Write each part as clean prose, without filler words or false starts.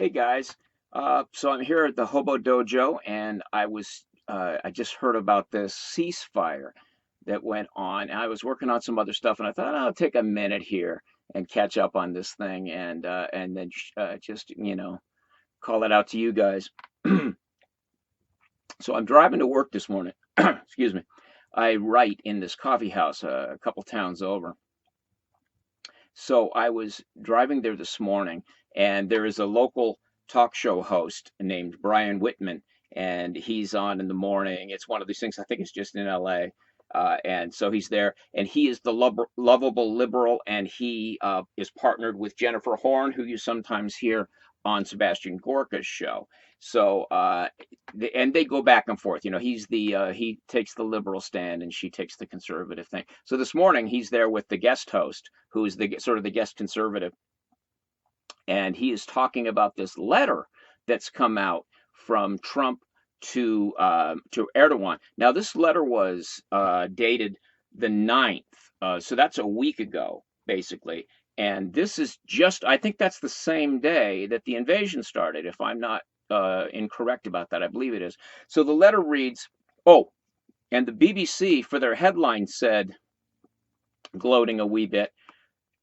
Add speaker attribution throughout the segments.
Speaker 1: Hey guys, so I'm here at the Hobo Dojo, and I just heard about this ceasefire that went on. And I was working on some other stuff, and I thought I'll take a minute here and catch up on this thing, and then just call it out to you guys. So I'm driving to work this morning. Excuse me. I write in this coffee house a couple towns over. So I was driving there this morning, and there is a local talk show host named Brian Whitman, and he's on in the morning. It's one of these things, I think it's just in LA. And so he's there, and he is the lovable liberal, and he is partnered with Jennifer Horn, who you sometimes hear on Sebastian Gorka's show. So, and they go back and forth. He takes the liberal stand, and she takes the conservative thing. So this morning he's there with the guest host, who is the sort of the guest conservative, and he is talking about this letter that's come out from Trump to Erdogan. Now this letter was dated the 9th, so that's a week ago, basically. And this is just, I think that's the same day that the invasion started, if I'm not incorrect about that. I believe it is. So the letter reads, oh, and the BBC for their headline said, gloating a wee bit,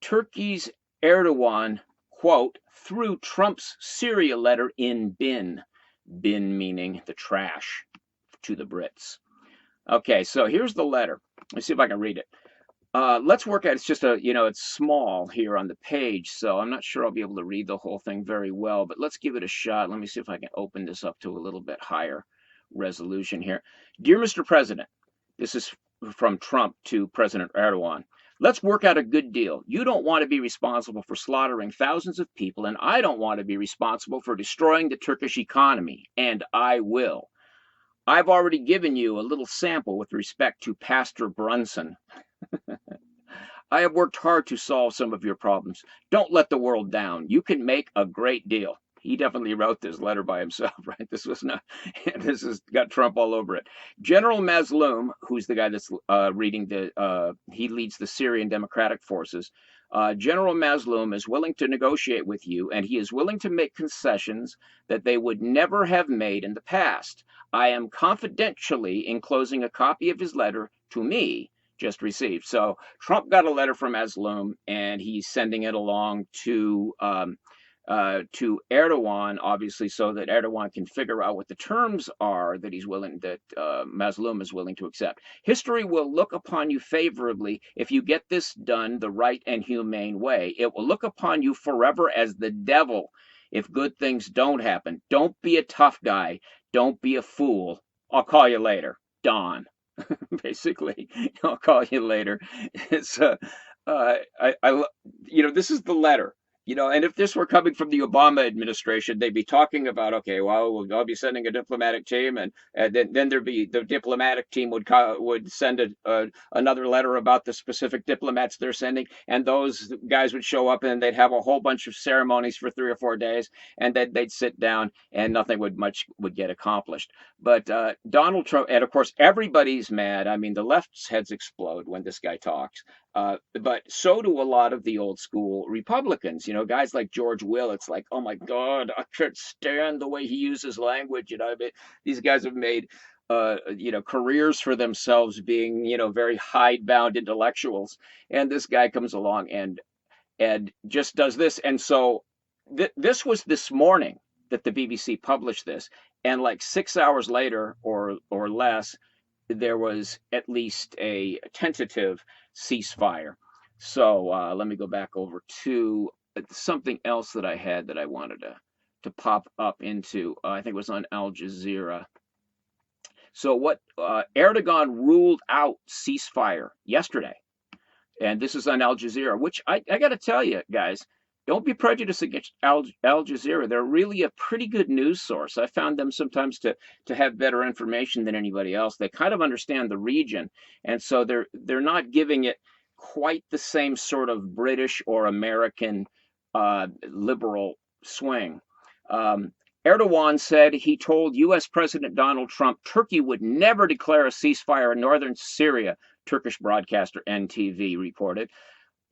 Speaker 1: Turkey's Erdogan, quote, threw Trump's Syria letter in bin. Bin meaning the trash to the Brits. Okay, so here's the letter. Let's see if I can read it. Let's work at it. It's just it's small here on the page, so I'm not sure I'll be able to read the whole thing very well, but let's give it a shot. Let me see if I can open this up to a little bit higher resolution here. Dear Mr. President, this is from Trump to President Erdogan. Let's work out a good deal. You don't want to be responsible for slaughtering thousands of people, and I don't want to be responsible for destroying the Turkish economy, and I will. I've already given you a little sample with respect to Pastor Brunson. I have worked hard to solve some of your problems. Don't let the world down. You can make a great deal. He definitely wrote this letter by himself, right? This was not, this has got Trump all over it. General Mazloum, who's the guy that's he leads the Syrian Democratic Forces. General Mazloum is willing to negotiate with you, and he is willing to make concessions that they would never have made in the past. I am confidentially enclosing a copy of his letter to me, just received. So Trump got a letter from Mazloum, and he's sending it along to Erdogan, obviously, so that Erdogan can figure out what the terms are that Mazloum is willing to accept. History will look upon you favorably if you get this done the right and humane way. It will look upon you forever as the devil if good things don't happen. Don't be a tough guy. Don't be a fool. I'll call you later. Don. Basically, I'll call you later. It's this is the letter. And if this were coming from the Obama administration, they'd be talking about, okay, well, I'll be sending a diplomatic team, and then there'd be the diplomatic team would send another letter about the specific diplomats they're sending, and those guys would show up, and they'd have a whole bunch of ceremonies for 3 or 4 days, and then they'd sit down, and nothing would get accomplished. But Donald Trump, and of course, everybody's mad. I mean, the left's heads explode when this guy talks. But so do a lot of the old school Republicans, guys like George Will. It's like, oh my God, I can't stand the way he uses language. These guys have made, careers for themselves being, very hidebound intellectuals. And this guy comes along and just does this. And so this was this morning that the BBC published this. And like 6 hours later or less, there was at least a tentative ceasefire. So let me go back over to something else that I had that I wanted to pop up into. I think it was on Al Jazeera. So what Erdogan ruled out ceasefire yesterday, and this is on Al Jazeera, which I got to tell you guys, don't be prejudiced against Al Jazeera. They're really a pretty good news source. I found them sometimes to have better information than anybody else. They kind of understand the region, and so they're not giving it quite the same sort of British or American liberal swing. Erdogan said he told U.S. President Donald Trump Turkey would never declare a ceasefire in northern Syria, Turkish broadcaster NTV reported.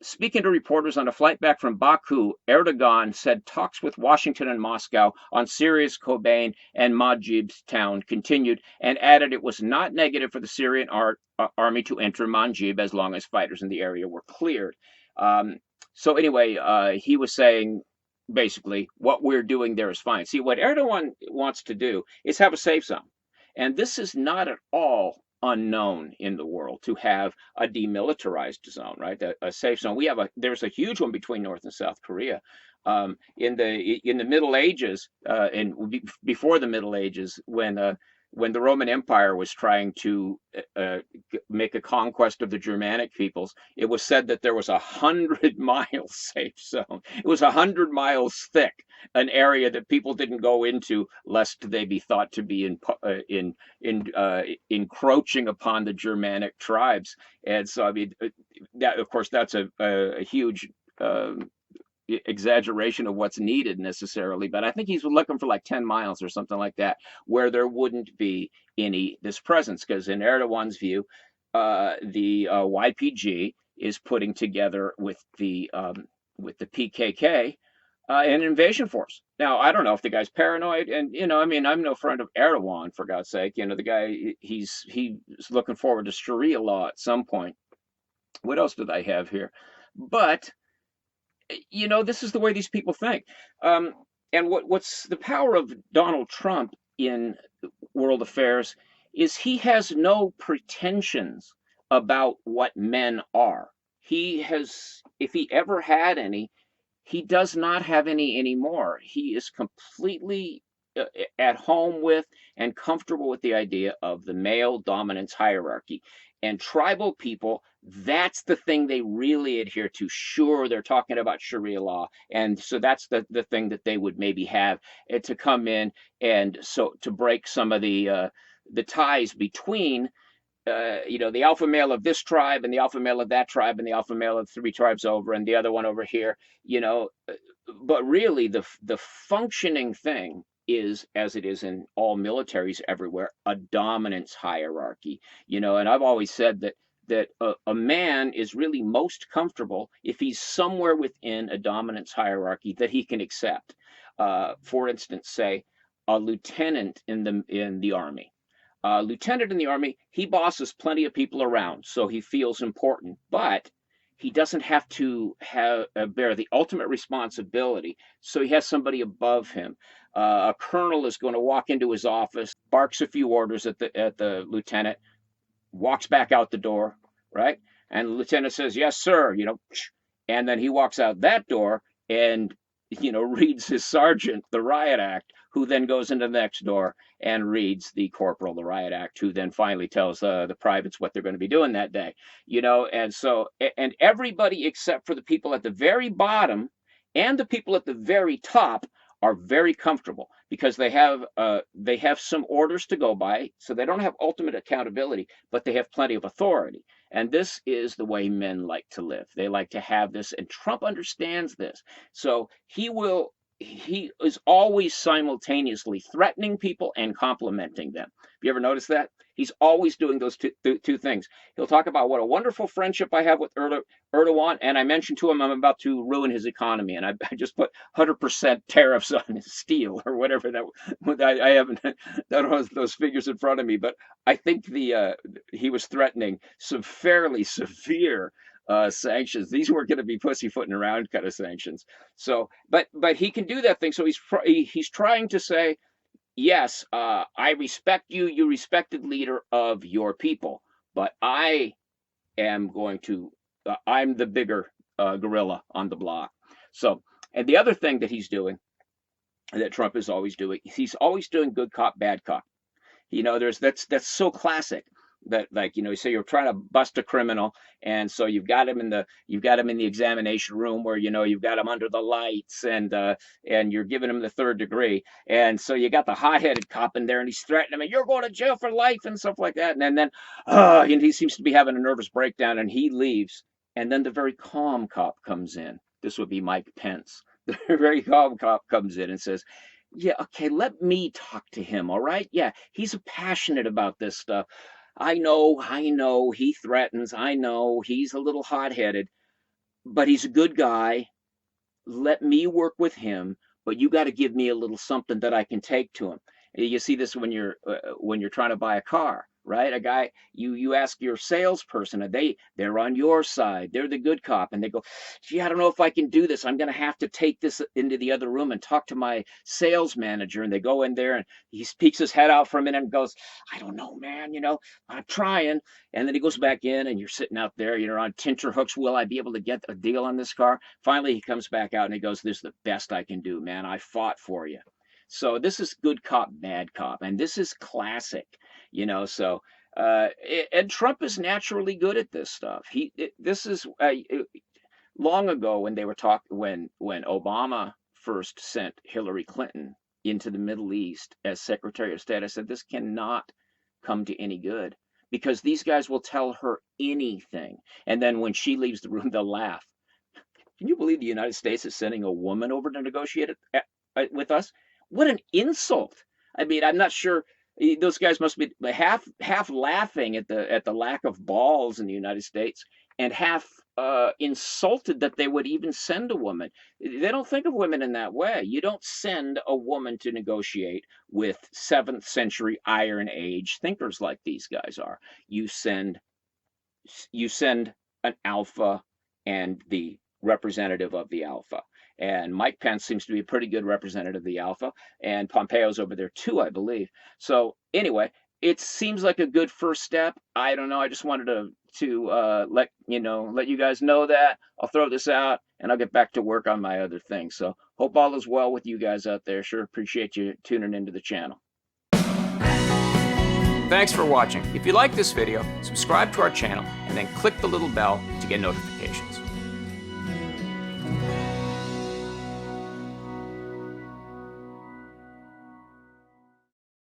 Speaker 1: Speaking to reporters on a flight back from Baku, Erdogan said talks with Washington and Moscow on Syria's Kobane and Manbij town continued, and added it was not negative for the Syrian army to enter Manbij as long as fighters in the area were cleared. Um, so anyway, he was saying basically what we're doing there is fine. See, what Erdogan wants to do is have a safe zone, and this is not at all unknown in the world to have a demilitarized zone, right? A safe zone. There's a huge one between North and South Korea. In the Middle Ages, before the Middle Ages, when the Roman Empire was trying to make a conquest of the Germanic peoples, it was said that there was 100 mile safe zone. It was 100 miles thick, an area that people didn't go into lest they be thought to be encroaching upon the Germanic tribes. And so, I mean, that of course that's a huge exaggeration of what's needed necessarily, but I think he's looking for like 10 miles or something like that, where there wouldn't be any this presence, because in Erdogan's view, the YPG is putting together with the PKK an invasion force. Now, I don't know if the guy's paranoid, and I mean, I'm no friend of Erdogan, for God's sake. The guy, he's looking forward to Sharia law at some point. What else did I have here? But this is the way these people think. Um, and what's the power of Donald Trump in world affairs is he has no pretensions about what men are. He has, if he ever had any, he does not have any anymore. He is completely at home with and comfortable with the idea of the male dominance hierarchy. And tribal people, that's the thing they really adhere to. Sure, they're talking about Sharia law. And so that's the thing that they would maybe have to come in and so to break some of the ties between the alpha male of this tribe and the alpha male of that tribe and the alpha male of 3 tribes over and the other one over here, but really the functioning thing is, as it is in all militaries everywhere, a dominance hierarchy. And I've always said that a man is really most comfortable if he's somewhere within a dominance hierarchy that he can accept. For instance, say a lieutenant in the army. Lieutenant in the army, he bosses plenty of people around, so he feels important, but he doesn't have to bear the ultimate responsibility, so he has somebody above him. A colonel is going to walk into his office, barks a few orders at the lieutenant, walks back out the door, right? And the lieutenant says, "Yes, sir," and then he walks out that door and reads his sergeant the riot act, who then goes into the next door and reads the corporal the riot act, who then finally tells the privates what they're going to be doing that day. And so, and everybody except for the people at the very bottom and the people at the very top are very comfortable because they have some orders to go by, so they don't have ultimate accountability, but they have plenty of authority. And this is the way men like to live. They like to have this, and Trump understands this. So he is always simultaneously threatening people and complimenting them. Have you ever noticed that? He's always doing those two things. He'll talk about what a wonderful friendship I have with Erdogan, and I mentioned to him I'm about to ruin his economy, and I just put 100% tariffs on his steel or whatever that. I haven't those figures in front of me, but I think he was threatening some fairly severe sanctions. These weren't going to be pussyfooting around kind of sanctions. So, but he can do that thing. So he's trying to say, yes, I respect you, you respected leader of your people, but I am going to, I'm the bigger gorilla on the block. So, and the other thing that he's doing, that Trump is always doing, he's always doing good cop, bad cop. That's so classic. That, like, say you're trying to bust a criminal, and so you've got him in the examination room where you've got him under the lights, and you're giving him the third degree, and so you got the hot-headed cop in there, and he's threatening him, you're going to jail for life and stuff like that, and then and he seems to be having a nervous breakdown, and he leaves, and then the very calm cop comes in. This would be Mike Pence. The very calm cop comes in and says, yeah, okay, let me talk to him, all right? Yeah, he's passionate about this stuff. I know, he threatens, I know, he's a little hot-headed, but he's a good guy. Let me work with him, but you got to give me a little something that I can take to him. You see this when you're trying to buy a car, right? A guy, you ask your salesperson, and they're on your side. They're the good cop, and they go, "Gee, I don't know if I can do this. I'm going to have to take this into the other room and talk to my sales manager." And they go in there, and he peeks his head out for a minute and goes, "I don't know, man. I'm trying." And then he goes back in, and you're sitting out there, on tenterhooks. Will I be able to get a deal on this car? Finally, he comes back out and he goes, "This is the best I can do, man. I fought for you." So this is good cop, bad cop, and this is classic, So and Trump is naturally good at this stuff. This is long ago when they were when Obama first sent Hillary Clinton into the Middle East as Secretary of State. I said this cannot come to any good because these guys will tell her anything, and then when she leaves the room, they'll laugh. Can you believe the United States is sending a woman over to negotiate with us? What an insult! I mean, I'm not sure those guys must be half laughing at the lack of balls in the United States, and half insulted that they would even send a woman. They don't think of women in that way. You don't send a woman to negotiate with 7th century Iron Age thinkers like these guys are. You send an alpha and the representative of the alpha. And Mike Pence seems to be a pretty good representative of the alpha, and Pompeo's over there too, I believe. So anyway, it seems like a good first step. I don't know. I just wanted to let you guys know that. I'll throw this out, and I'll get back to work on my other things. So hope all is well with you guys out there. Sure appreciate you tuning into the channel. Thanks for watching. If you like this video, subscribe to our channel, and then click the little bell to get notifications.